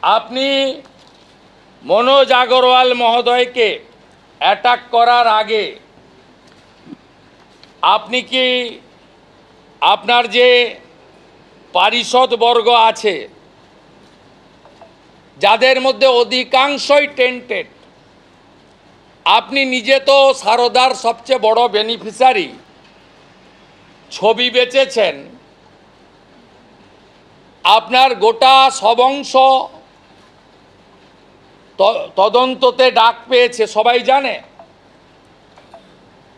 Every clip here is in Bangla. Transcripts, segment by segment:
আপনি মনোজ আগরওয়াল মহোদয়কে অ্যাটাক করার আগে আপনি কি আপনার যে পারিষদবর্গ আছে যাদের মধ্যে অধিকাংশই টেন্টেড, আপনি নিজে তো সারদার সবচেয়ে বড় বেনিফিশিয়ারি, ছবি বেচেছেন, আপনার গোটা সবংশ তদন্ততে ডাক পেয়েছে, সবাই জানে।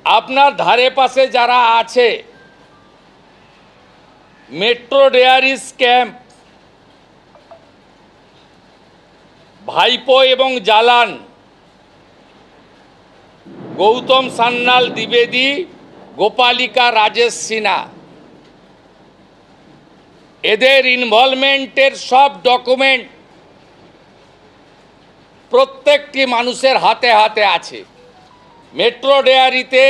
আপনার ধারে পাশে যারা আছে, মেট্রো ডেয়ারি স্ক্যাম, ভাইপো এবং জালান, গৌতম সান্যাল, দ্বিবেদী, গোপালিকা, রাজেশ সিনহা, এদের ইনভলভমেন্টের সব ডকুমেন্ট প্রত্যেকটি মানুষের হাতে হাতে আছে। মেট্রো ডেয়ারিতে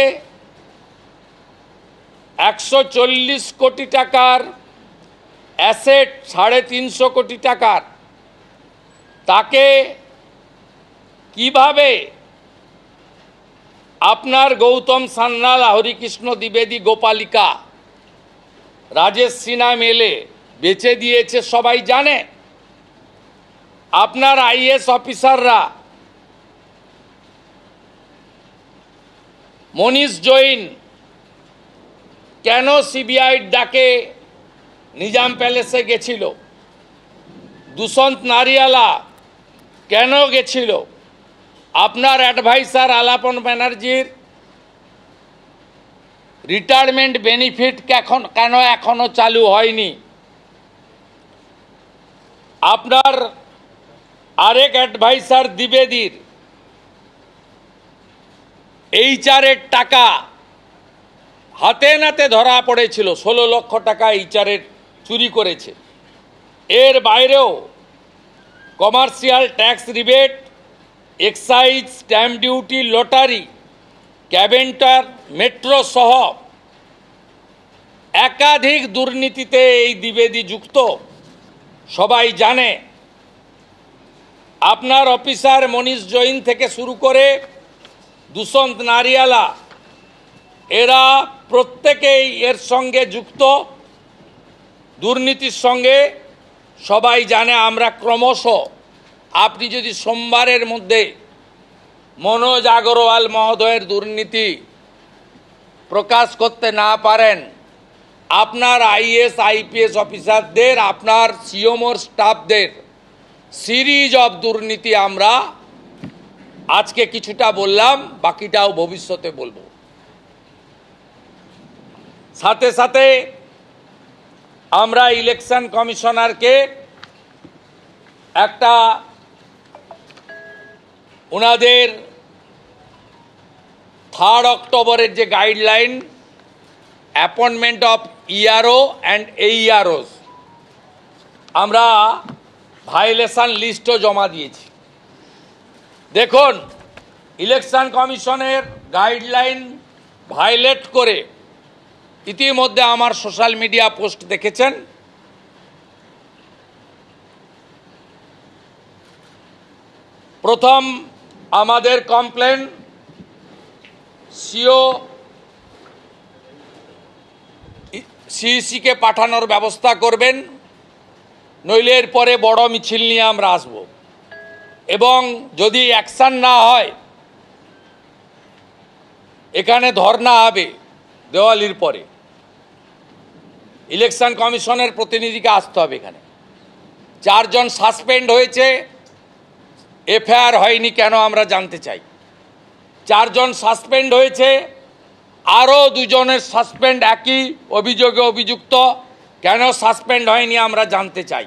140 কোটি টাকার অ্যাসেট, 350 কোটি টাকার, তাকে কিভাবে আপনার গৌতম সান্যাল, হরিকৃষ্ণ দ্বিবেদী, গোপালিকা, রাজেশ সিনহা মেলে বেচে দিয়েছে সবাই জানে। আপনার আইএস অফিসাররা, মনীষ জৈন কেন সিবিআইর ডাকে নিজাম প্যালেসে গেছিল, দুষ্যন্ত নারিয়ালা কেন গেছিল, আপনার অ্যাডভাইসার আলাপন ব্যানার্জির রিটায়ারমেন্ট বেনিফিট কেন এখনো চালু হয়নি, আপনার আরেক অ্যাডভাইসার দ্বিবেদীর এইচআরের টাকা হাতে নাতে ধরা পড়েছিল, 16 লক্ষ টাকা এইচআরের চুরি করেছে। এর বাইরেও commercial tax rebate, excise, stamp duty, lottery, ক্যাবেন্টার, মেট্রো সহ একাধিক দুর্নীতিতে এই দ্বিবেদী যুক্ত, সবাই জানে। আপনার অফিসার মনীষ জৈন থেকে শুরু করে দুষ্যন্ত নারিয়ালা, এরা প্রত্যেকেই এর সঙ্গে যুক্ত, দুর্নীতির সঙ্গে, সবাই জানে। আমরা ক্রমশ, আপনি যদি সোমবারের মধ্যে মনোজ আগরওয়াল মহোদয়ের দুর্নীতি প্রকাশ করতে না পারেন, আপনার আইএস আইপিএস অফিসারদের, আপনার সিওমোর স্টাফদের সিরিজ অফ দুর্নীতি আমরা আজকে কিছুটা বললাম, বাকিটাও ভবিষ্যতে বলবো। সাথে সাথে আমরা ইলেকশন কমিশনারকে একটা ওনাদের 3 অক্টোবরের যে guideline, appointment of ERO and AEROs, আমরা ভায়োলেশন লিস্টও জমা দিয়েছি। দেখুন, ইলেকশন কমিশনের গাইডলাইন ভায়োলেট করে ইতিমধ্যে আমার সোশ্যাল মিডিয়া পোস্ট দেখেছেন, প্রথম আমাদের কমপ্লেন সিইসিকে পাঠানোর ব্যবস্থা করবেন, নইলে এর পরে বড় মিছিল নিয়ে আমরা আসব, এবং যদি অ্যাকশন না হয় এখানে ধর্না হবে দেওয়ালির পরে। ইলেকশন কমিশনের প্রতিনিধিকে আসতে হবে এখানে। 4 জন সাসপেন্ড হয়েছে, এফআইআর হয়নি কেন আমরা জানতে চাই। 4 জন সাসপেন্ড হয়েছে, আরও 2 জনের সাসপেন্ড একই অভিযোগে অভিযুক্ত, কেন সাসপেন্ড হয়নি আমরা জানতে চাই।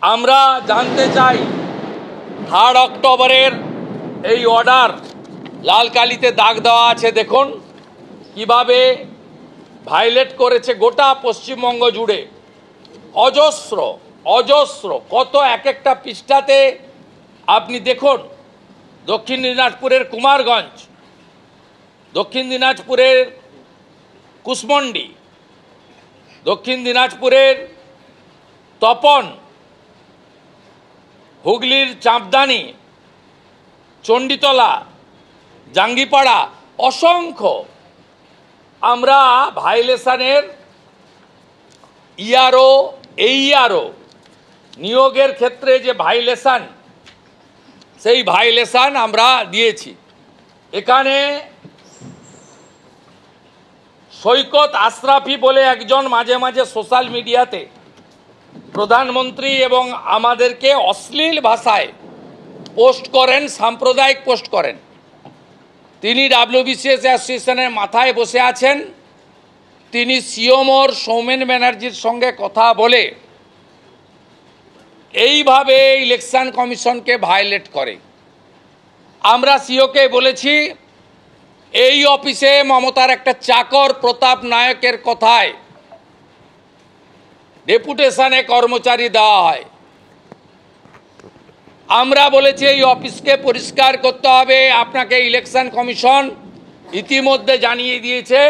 আমরা জানতে চাই 3 অক্টোবরের এই অর্ডার, লাল কালিতে দাগ দেওয়া আছে, দেখুন কিভাবে ভায়োলেট করেছে গোটা পশ্চিমবঙ্গ জুড়ে। অজস্র অজস্র কত এক একটা পৃষ্ঠাতে আপনি দেখুন। দক্ষিণ দিনাজপুরের কুমারগঞ্জ, দক্ষিণ দিনাজপুরের কুশমন্ডি, দক্ষিণ দিনাজপুরের তপন, হুগলির চাঁপদানি, চণ্ডীতলা, জাঙ্গিপাড়া অসংখ্য আমরা ভাইলেশনের ইআরও এইআরও নিয়োগের ক্ষেত্রে যে ভাইলেশন, সেই ভাইলেশন আমরা দিয়েছি। এখানে সৈকত আশরাফি বলে একজন মাঝে মাঝে সোশ্যাল মিডিয়াতে প্রধানমন্ত্রী এবং আমাদেরকে অশ্লীল ভাষায় পোস্ট করেন, সাম্প্রদায়িক পোস্ট করেন। তিনি ডাব্লিউবিসিএস অ্যাসোসিয়েশনের মাথায় বসে আছেন। তিনি সিওমোর সৌমেন ব্যানার্জির সঙ্গে কথা বলে এইভাবে ইলেকশন কমিশনকে ভায়োলেট করে। আমরা সিওকে বলেছি, এই অফিসে মমতার একটা চাকর প্রতাপ নায়কের কথায় ডেপুটেশনে কর্মচারী দেওয়া হয়। আমরা বলেছি এই অফিসকে পরিষ্কার করতে হবে। আপনাকে ইলেকশন কমিশন ইতিমধ্যে জানিয়ে দিয়েছে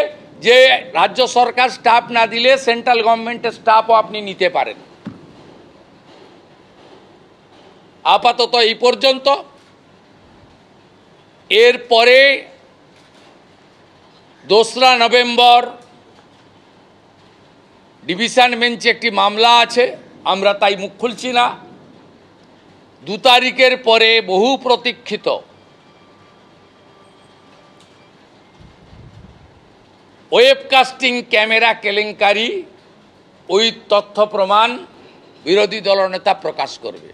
যে রাজ্য সরকার স্টাফ না দিলে সেন্ট্রাল গভর্নমেন্টের স্টাফও আপনি নিতে পারেন। আপাতত এই পর্যন্ত। এরপরে 2রা নভেম্বর ডিভিশন বেঞ্চে একটি মামলা আছে, আমরা তাই মুখ খুলছি না। 2 তারিখের পরে বহু প্রতীক্ষিত ওয়েবকাস্টিং ক্যামেরা কেলেঙ্কারি, ওই তথ্য প্রমাণ বিরোধী দলনেতা প্রকাশ করবে।